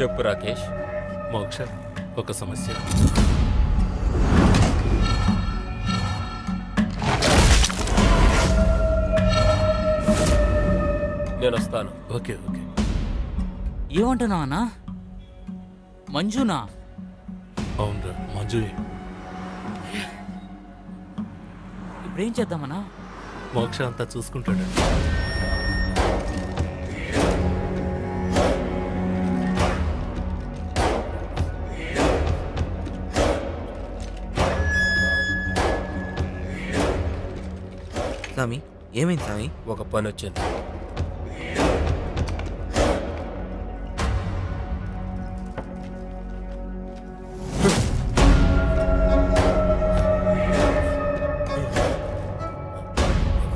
చెప్పు రాకేష్. మోక్ష, ఒక సమస్య. నేను వస్తాను. Okay okay. ఏమంటున్నావు అన్నా? మంజునా? అవునరా, మంజు. ఇప్పుడేం చేద్దామన్నా? మోక్ష అంతా చూసుకుంటాడు. స్వామి, ఏమైంది స్వామి? ఒక పని వచ్చింది.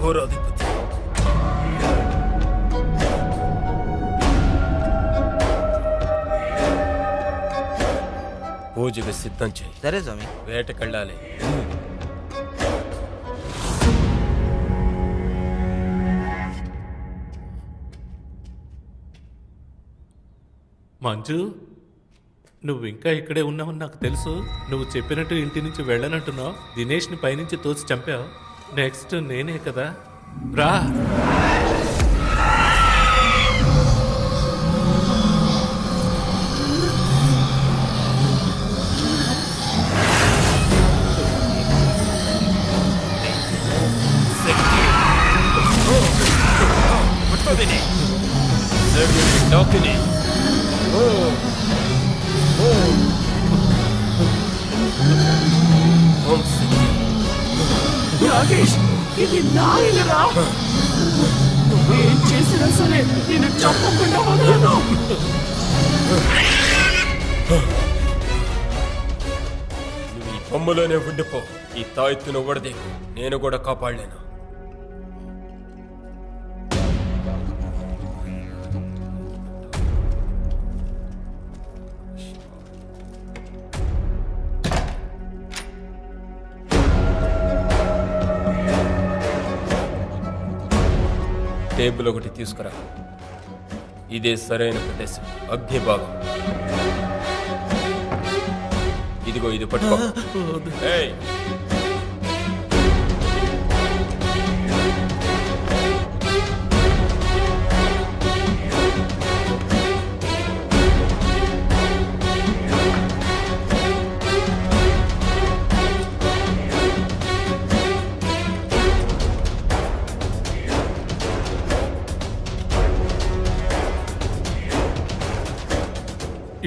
ఘోరాధిపతి, పూజకి సిద్ధం చేయి. సరే స్వామి. వేటకెళ్ళాలి. మంజు, నువ్వు ఇంకా ఇక్కడే ఉన్నావని నాకు తెలుసు. నువ్వు చెప్పినట్టు ఇంటి నుంచి వెళ్ళనంటున్నావు. దినేష్ని పైనుంచి తోసి చంపావు. నెక్స్ట్ నేనే కదా. రా. రాకేష్, ఇది నా ఇల్లురా. నువ్వేం చేసినా సరే నేను చంపకుండా వదలను. నువ్వు ఈ బొమ్మలోనే ఉండిపో. ఈ తాయెత్తును వడదేకు. నేను కూడా కాపాడలేను. టేబుల్ ఒకటి తీసుకురా. ఇదే సరైన ప్రదేశం. అగ్ని భాగం. ఇదిగో, ఇది పట్టుకో. ఏయ్,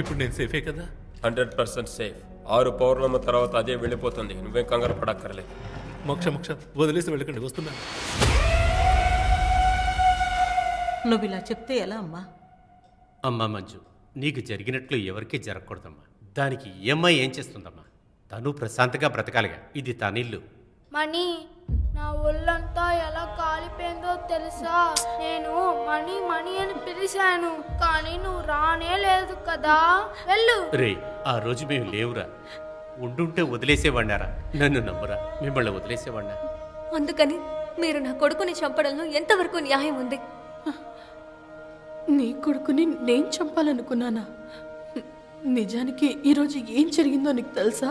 ఇప్పుడు నేను సేఫే కదా? 100% సేఫ్. 6 పౌర్ణమి తర్వాత అదే వెళ్ళిపోతుంది. నువ్వేం కంగారు పడక్కర్లేదు. మోక్ష మోక్ష, వదిలేసి వెళ్ళకండి, వస్తున్నా. నువ్వు ఇలా చెప్తే ఎలా అమ్మా? అమ్మా మంజు, నీకు జరిగినట్లు ఎవరికీ జరగకూడదమ్మా. దానికి ఈఎంఐ ఏం చేస్తుందమ్మా? తను ప్రశాంతంగా బ్రతకాలిగా. ఇది తనిల్లు. మణి, నా ఒళ్ళంతా ఎలా కాలిపోయిందో తెలుసా? నేను మణి మణి అని పిలిచాను, కానీ నువ్వు రానే లేదు కదా. వెళ్ళు. రే, ఆ రోజు మేము లేవురా. ఉండుంటే వదిలేసేవాడినారా? నన్ను నమ్మురా, మిమ్మల్ని వదిలేసేవాడినా. అందుకని మీరు నా కొడుకుని చంపడంలో ఎంతవరకు న్యాయం ఉంది? నీ కొడుకుని నేను చంపాలనుకున్నానా? నిజానికి ఈరోజు ఏం జరిగిందో నీకు తెలుసా?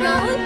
రాహుల్,